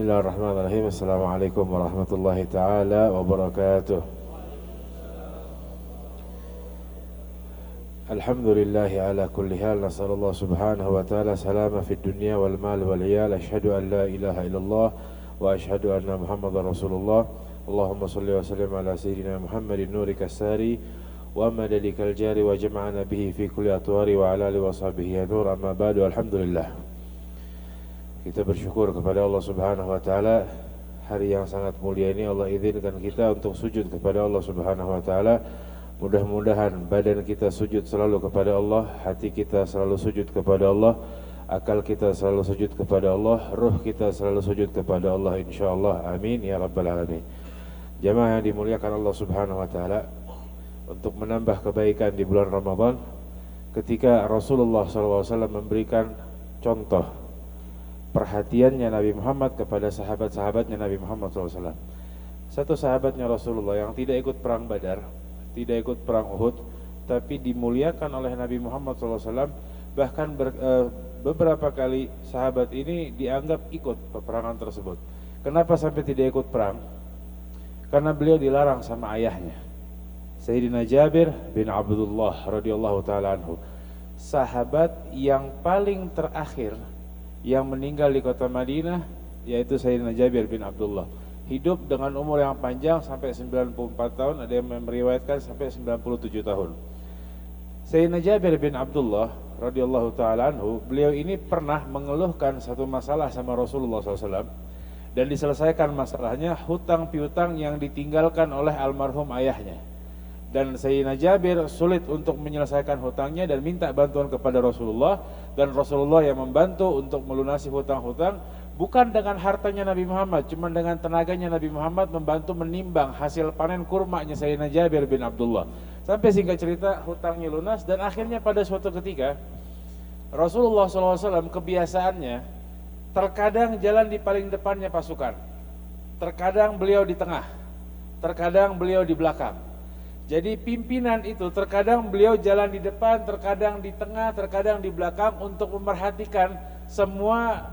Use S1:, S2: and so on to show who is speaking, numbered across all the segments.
S1: Bismillahirrahmanirrahim. Assalamualaikum warahmatullahi taala wabarakatuh. Alhamdulillahi ala kulli hal. Nasallallahu subhanahu wa ta'ala salama fid dunya wal mal wal iyal. Asyhadu an la ilaha illallah wa asyhadu anna Muhammadar Rasulullah. Allahumma salli wa sallim ala sayyidina Muhammadin nurika sari wa madadikal jari wa jama'ana bihi fi kulli atwari wa ala alihi wa sahbihi nur. Amma ba'du. Alhamdulillah. Kita bersyukur kepada Allah Subhanahu wa taala, hari yang sangat mulia ini Allah izinkan kita untuk sujud kepada Allah Subhanahu wa taala. Mudah-mudahan badan kita sujud selalu kepada Allah, hati kita selalu sujud kepada Allah, akal kita selalu sujud kepada Allah, ruh kita selalu sujud kepada Allah insyaallah. Amin ya rabbal alamin. Jamaah yang dimuliakan Allah Subhanahu wa taala, untuk menambah kebaikan di bulan Ramadan, ketika Rasulullah SAW memberikan contoh perhatiannya Nabi Muhammad kepada sahabat-sahabatnya Nabi Muhammad SAW. Satu sahabatnya Rasulullah yang tidak ikut perang Badar, tidak ikut perang Uhud, tapi dimuliakan oleh Nabi Muhammad SAW. Bahkan beberapa kali sahabat ini dianggap ikut peperangan tersebut. Kenapa sampai tidak ikut perang? Karena beliau dilarang sama ayahnya, Sayyidina Jabir bin Abdullah radhiyallahu ta'ala anhu, sahabat yang paling terakhir yang meninggal di kota Madinah, yaitu Sayyidina Jabir bin Abdullah. Hidup dengan umur yang panjang sampai 94 tahun, ada yang meriwayatkan sampai 97 tahun. Sayyidina Jabir bin Abdullah radhiyallahu ta'ala anhu, beliau ini pernah mengeluhkan satu masalah sama Rasulullah SAW, dan diselesaikan masalahnya hutang piutang yang ditinggalkan oleh almarhum ayahnya. Dan Sayyidina Jabir sulit untuk menyelesaikan hutangnya dan minta bantuan kepada Rasulullah, dan Rasulullah yang membantu untuk melunasi hutang-hutang, bukan dengan hartanya Nabi Muhammad, cuma dengan tenaganya Nabi Muhammad membantu menimbang hasil panen kurmanya Sayyidina Jabir bin Abdullah. Sampai singkat cerita hutangnya lunas, dan akhirnya pada suatu ketika Rasulullah SAW kebiasaannya terkadang jalan di paling depannya pasukan, terkadang beliau di tengah, terkadang beliau di belakang. Jadi pimpinan itu terkadang beliau jalan di depan, terkadang di tengah, terkadang di belakang untuk memperhatikan semua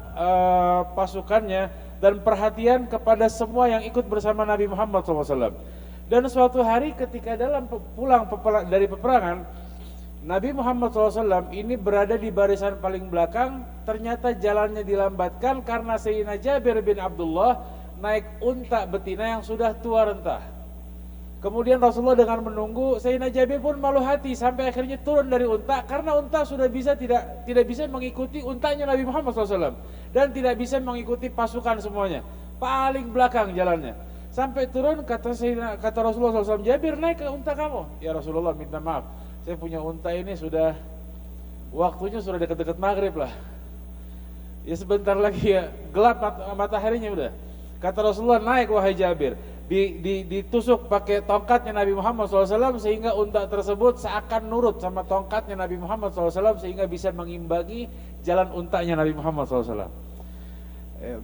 S1: pasukannya dan perhatian kepada semua yang ikut bersama Nabi Muhammad SAW. Dan suatu hari ketika dalam pulang dari peperangan, Nabi Muhammad SAW ini berada di barisan paling belakang. Ternyata jalannya dilambatkan karena Sayyidina Jabir bin Abdullah naik unta betina yang sudah tua renta. Kemudian Rasulullah dengan menunggu, Sayyidina Jabir pun malu hati sampai akhirnya turun dari unta, karena unta sudah tidak bisa mengikuti untanya Nabi Muhammad SAW, dan tidak bisa mengikuti pasukan semuanya, paling belakang jalannya. Sampai turun kata Rasulullah SAW, Jabir, naik ke unta kamu. Ya Rasulullah, minta maaf, saya punya unta ini sudah waktunya sudah dekat-dekat maghrib lah. Ya sebentar lagi ya gelap mataharinya udah. Kata Rasulullah, naik wahai Jabir. Ditusuk pakai tongkatnya Nabi Muhammad SAW sehingga unta tersebut seakan nurut sama tongkatnya Nabi Muhammad SAW, sehingga bisa mengimbangi jalan untanya Nabi Muhammad SAW.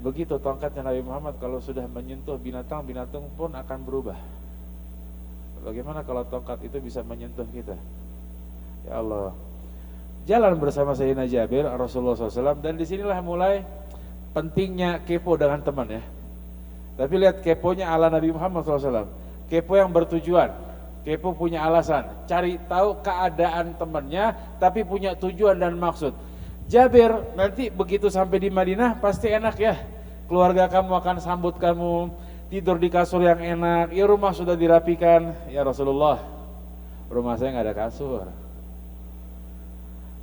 S1: Begitu tongkatnya Nabi Muhammad, kalau sudah menyentuh binatang, binatang pun akan berubah. Bagaimana kalau tongkat itu bisa menyentuh kita? Ya Allah. Jalan bersama Sayyidina Jabir Rasulullah SAW, dan disinilah mulai pentingnya kepo dengan teman ya. Tapi lihat keponya ala Nabi Muhammad SAW. Kepo yang bertujuan, kepo punya alasan, cari tahu keadaan temannya, tapi punya tujuan dan maksud. Jabir, nanti begitu sampai di Madinah pasti enak ya, keluarga kamu akan sambut kamu, tidur di kasur yang enak, ya rumah sudah dirapikan. Ya Rasulullah, rumah saya nggak ada kasur.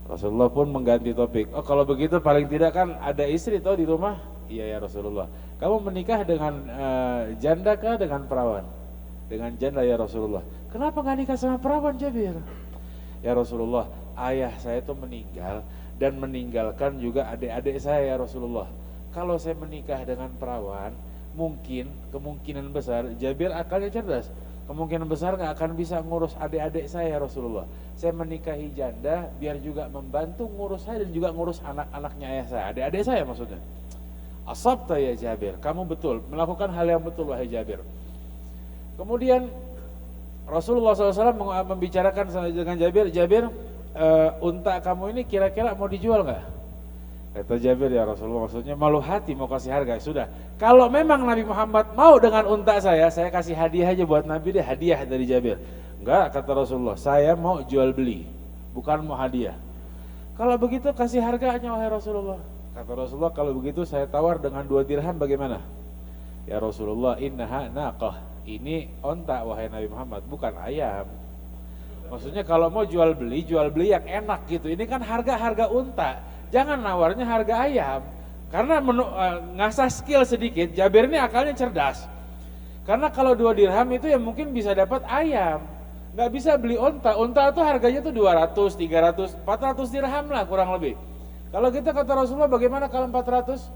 S1: Rasulullah pun mengganti topik. Oh kalau begitu paling tidak kan ada istri toh di rumah. Iya ya Rasulullah. Kamu menikah dengan janda kah dengan perawan? Dengan janda ya Rasulullah. Kenapa nggak nikah sama perawan Jabir? Ya Rasulullah, ayah saya itu meninggal dan meninggalkan juga adik-adik saya ya Rasulullah. Kalau saya menikah dengan perawan, kemungkinan besar Jabir akalnya cerdas. Kemungkinan besar nggak akan bisa ngurus adik-adik saya ya Rasulullah. Saya menikahi janda biar juga membantu ngurus saya dan juga ngurus anak-anaknya ayah saya, adik-adik saya maksudnya. Asabta ya Jabir, kamu betul, melakukan hal yang betul wahai Jabir. Kemudian Rasulullah SAW membicarakan dengan Jabir, Jabir, unta kamu ini kira-kira mau dijual nggak?
S2: Kata Jabir, ya Rasulullah, maksudnya malu hati mau kasih harga. Sudah, kalau memang Nabi Muhammad mau dengan unta saya kasih hadiah aja buat Nabi deh, hadiah dari Jabir. Enggak, kata Rasulullah, saya mau jual beli, bukan mau hadiah. Kalau begitu kasih harganya wahai Rasulullah. Kata Rasulullah, kalau begitu saya tawar dengan 2 dirham bagaimana? Ya Rasulullah, innaha naqah, ini onta wahai Nabi Muhammad, bukan ayam. Maksudnya kalau mau jual beli yang enak gitu. Ini kan harga unta. Jangan nawarnya harga ayam. Karena ngasah skill sedikit, Jabir ini akalnya cerdas. Karena kalau 2 dirham itu ya mungkin bisa dapat ayam. Nggak bisa beli onta. Onta itu harganya tuh 200, 300, 400 dirham lah kurang lebih. Kalau kita kata Rasulullah, bagaimana kalau 400?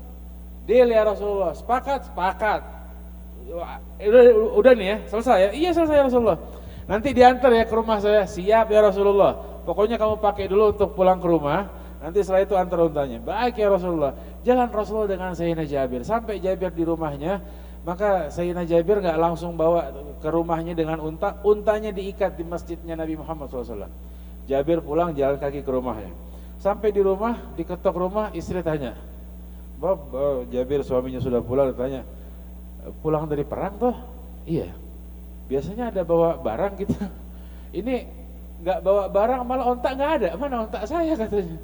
S2: Deal ya Rasulullah. Sepakat. Udah nih ya, selesai ya? Iya selesai ya Rasulullah. Nanti diantar ya ke rumah saya. Siap ya Rasulullah. Pokoknya kamu pakai dulu untuk pulang ke rumah. Nanti setelah itu antar untanya. Baik ya Rasulullah. Jalan Rasulullah dengan Sayyidina Jabir. Sampai Jabir di rumahnya, maka Sayyidina Jabir gak langsung bawa ke rumahnya dengan unta. Untanya diikat di masjidnya Nabi Muhammad SAW. Jabir pulang jalan kaki ke rumahnya. Sampai di rumah, diketok rumah, istri tanya. Bob, Jabir suaminya sudah pulang, ditanya, pulang dari perang toh? Iya. Biasanya ada bawa barang gitu. Ini gak bawa barang, malah onta gak ada. Mana onta saya katanya.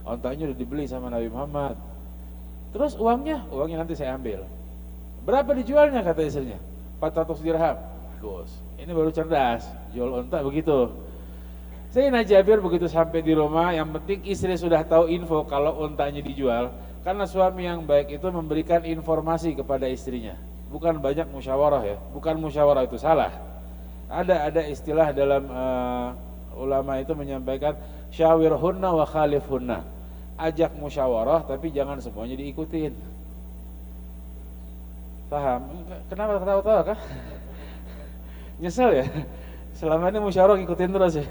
S2: Ontanya udah dibeli sama Nabi Muhammad. Terus uangnya nanti saya ambil. Berapa dijualnya kata istrinya? 400 dirham. Bagus. Ini baru cerdas, jual onta begitu. Sayyidina Jabir begitu sampai di rumah, yang penting istri sudah tahu info kalau ontanya dijual. Karena suami yang baik itu memberikan informasi kepada istrinya. Bukan banyak musyawarah ya. Bukan musyawarah itu salah. Ada istilah dalam ulama itu menyampaikan syawirhunna wa khalifhunna. Ajak musyawarah tapi jangan semuanya diikutin. Paham? Kenapa ketawa-tawa kah? Nyesel ya? Selama ini musyawarah ikutin terus ya?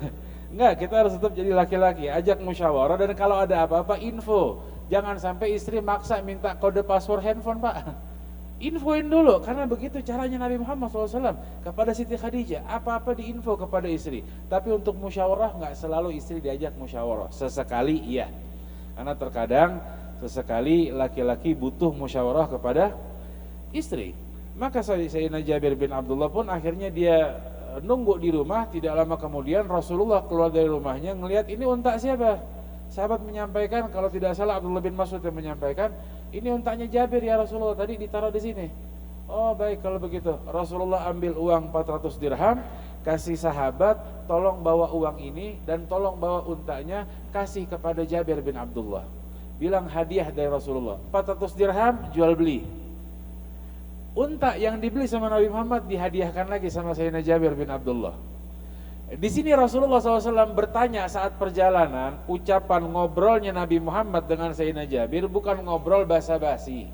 S2: Enggak, kita harus tetap jadi laki-laki. Ajak musyawarah dan kalau ada apa-apa info. Jangan sampai istri maksa minta kode password handphone Pak. Infoin dulu, karena begitu caranya Nabi Muhammad SAW kepada Siti Khadijah, apa-apa diinfo kepada istri. Tapi untuk musyawarah nggak selalu istri diajak musyawarah, sesekali iya. Karena terkadang sesekali laki-laki butuh musyawarah kepada istri. Maka Sayyidina Jabir bin Abdullah pun akhirnya dia nunggu di rumah. Tidak lama kemudian Rasulullah keluar dari rumahnya, ngelihat ini unta siapa? Sahabat menyampaikan, kalau tidak salah Abdullah bin Mas'ud yang menyampaikan, ini untanya Jabir ya Rasulullah, tadi ditaruh di sini. Oh baik kalau begitu. Rasulullah ambil uang 400 dirham, kasih sahabat, tolong bawa uang ini dan tolong bawa untanya, kasih kepada Jabir bin Abdullah. Bilang hadiah dari Rasulullah. 400 dirham jual beli. Unta yang dibeli sama Nabi Muhammad dihadiahkan lagi sama Sayyidina Jabir bin Abdullah. Di sini Rasulullah SAW bertanya saat perjalanan, ucapan ngobrolnya Nabi Muhammad dengan Sayyidina Jabir bukan ngobrol basa-basi,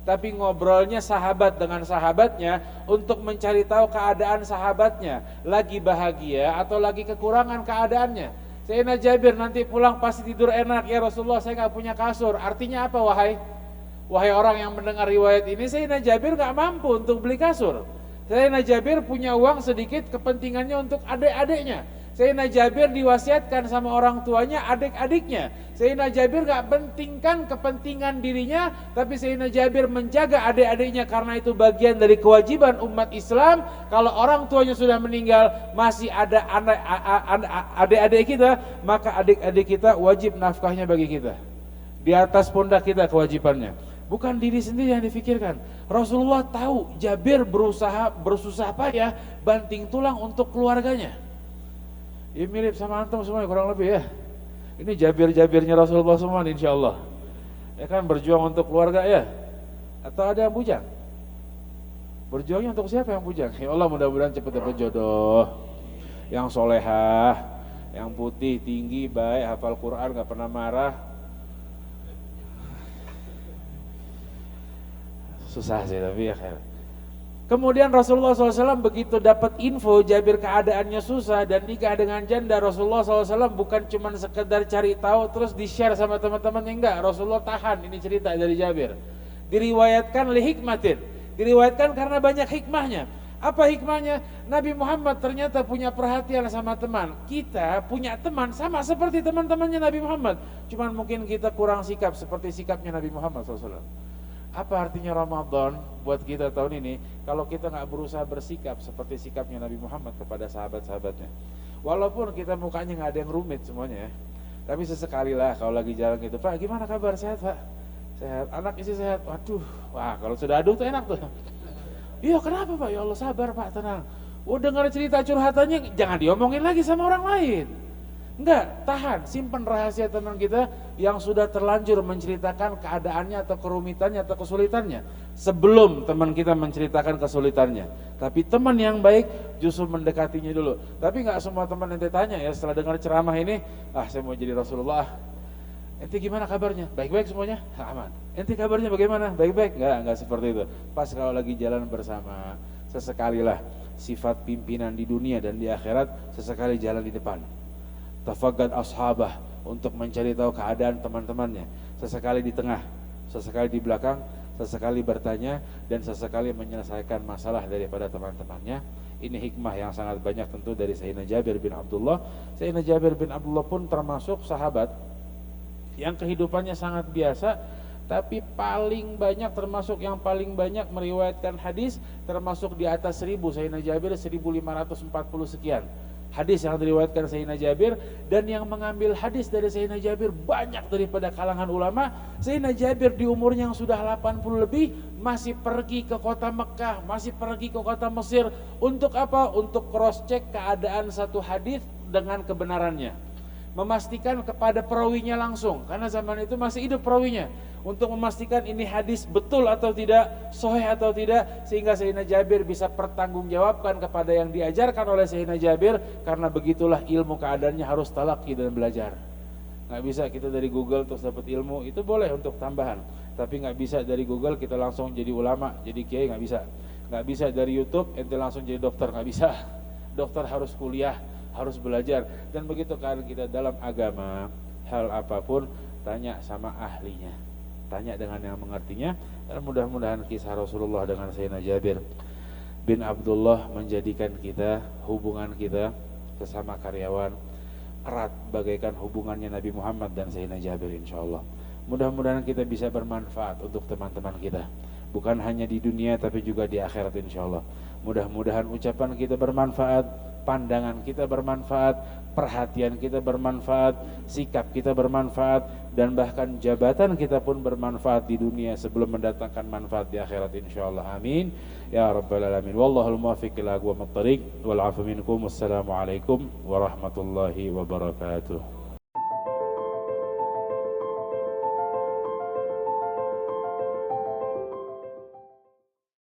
S2: tapi ngobrolnya sahabat dengan sahabatnya untuk mencari tahu keadaan sahabatnya, lagi bahagia atau lagi kekurangan keadaannya. Sayyidina Jabir nanti pulang pasti tidur enak, ya Rasulullah saya gak punya kasur. Artinya apa wahai orang yang mendengar riwayat ini, Sayyidina Jabir gak mampu untuk beli kasur. Sayyidina Jabir punya uang sedikit, kepentingannya untuk adik-adiknya. Sayyidina Jabir diwasiatkan sama orang tuanya adik-adiknya. Sayyidina Jabir gak pentingkan kepentingan dirinya, tapi Sayyidina Jabir menjaga adik-adiknya karena itu bagian dari kewajiban umat Islam. Kalau orang tuanya sudah meninggal, masih ada adik-adik kita, maka adik-adik kita wajib nafkahnya bagi kita. Di atas pundak kita kewajibannya. Bukan diri sendiri yang difikirkan. Rasulullah tahu Jabir bersusah payah banting tulang untuk keluarganya. Ya mirip sama antum semua kurang lebih ya. Ini Jabir-Jabirnya Rasulullah semua insyaallah. Ya kan berjuang untuk keluarga ya. Atau ada yang bujang? Berjuangnya untuk siapa yang bujang? Ya Allah mudah-mudahan cepat dapat jodoh. Yang solehah, yang putih, tinggi, baik, hafal Quran, gak pernah marah. Susah sih tapi ya kan. Kemudian Rasulullah SAW begitu dapat info Jabir keadaannya susah dan nikah dengan janda, Rasulullah SAW bukan cuma sekedar cari tahu terus di-share sama teman-temannya, enggak. Rasulullah tahan, ini cerita dari Jabir. Diriwayatkan li hikmatin, diriwayatkan karena banyak hikmahnya. Apa hikmahnya? Nabi Muhammad ternyata punya perhatian sama teman. Kita punya teman sama seperti teman-temannya Nabi Muhammad. Cuman mungkin kita kurang sikap seperti sikapnya Nabi Muhammad SAW. Apa artinya Ramadan buat kita tahun ini kalau kita nggak berusaha bersikap seperti sikapnya Nabi Muhammad kepada sahabat-sahabatnya? Walaupun kita mukanya nggak ada yang rumit semuanya ya. Tapi sesekali lah kalau lagi jalan gitu, Pak gimana kabar, sehat Pak? Sehat, anak istri sehat, waduh, wah kalau sudah aduh tuh enak tuh. Iya kenapa Pak? Ya Allah sabar Pak, tenang. Dengar cerita curhatannya jangan diomongin lagi sama orang lain. Enggak, tahan, simpan rahasia teman kita yang sudah terlanjur menceritakan keadaannya atau kerumitannya atau kesulitannya sebelum teman kita menceritakan kesulitannya. Tapi teman yang baik justru mendekatinya dulu. Tapi enggak semua teman ente tanya ya setelah dengar ceramah ini, saya mau jadi Rasulullah. Ente gimana kabarnya? Baik-baik semuanya? Aman. Ente kabarnya bagaimana? Baik-baik? Enggak seperti itu. Pas kalau lagi jalan bersama, sesekalilah sifat pimpinan di dunia dan di akhirat, sesekali jalan di depan. Tafaqad ashabah, untuk mencari tahu keadaan teman-temannya. Sesekali di tengah, sesekali di belakang, sesekali bertanya, dan sesekali menyelesaikan masalah daripada teman-temannya. Ini hikmah yang sangat banyak tentu dari Sayyidina Jabir bin Abdullah. Sayyidina Jabir bin Abdullah pun termasuk sahabat yang kehidupannya sangat biasa, tapi termasuk yang paling banyak meriwayatkan hadis, termasuk di atas 1000. Sayyidina Jabir 1540 sekian hadis yang diriwayatkan Sayyidina Jabir, dan yang mengambil hadis dari Sayyidina Jabir banyak daripada kalangan ulama. Sayyidina Jabir di umurnya yang sudah 80 lebih masih pergi ke kota Mekah, masih pergi ke kota Mesir untuk apa? Untuk cross check keadaan satu hadis dengan kebenarannya, memastikan kepada perawinya langsung, karena zaman itu masih hidup perawinya, untuk memastikan ini hadis betul atau tidak, sahih atau tidak, sehingga Sayyidina Jabir bisa pertanggungjawabkan kepada yang diajarkan oleh Sayyidina Jabir. Karena begitulah ilmu keadaannya, harus talaqi dan belajar. Nggak bisa kita dari Google terus dapat ilmu, itu boleh untuk tambahan, tapi nggak bisa dari Google kita langsung jadi ulama, jadi kiai, nggak bisa. Nggak bisa dari YouTube ente langsung jadi dokter, nggak bisa. Dokter harus kuliah, harus belajar. Dan begitu kan kita dalam agama, hal apapun tanya sama ahlinya, tanya dengan yang mengertinya. Dan mudah-mudahan kisah Rasulullah dengan Sayyidina Jabir bin Abdullah menjadikan kita, hubungan kita sesama karyawan erat bagaikan hubungannya Nabi Muhammad dan Sayyidina Jabir, insyaallah. Mudah-mudahan kita bisa bermanfaat untuk teman-teman kita, bukan hanya di dunia tapi juga di akhirat, insyaallah. Mudah-mudahan ucapan kita bermanfaat, pandangan kita bermanfaat, perhatian kita bermanfaat, sikap kita bermanfaat, dan bahkan jabatan kita pun bermanfaat di dunia sebelum mendatangkan manfaat di akhirat, insyaallah. Amin ya rabbal alamin. Wallahul muwaffiq ila aqwamit thariq wal 'afu minkum. Wassalamualaikum warahmatullahi wabarakatuh.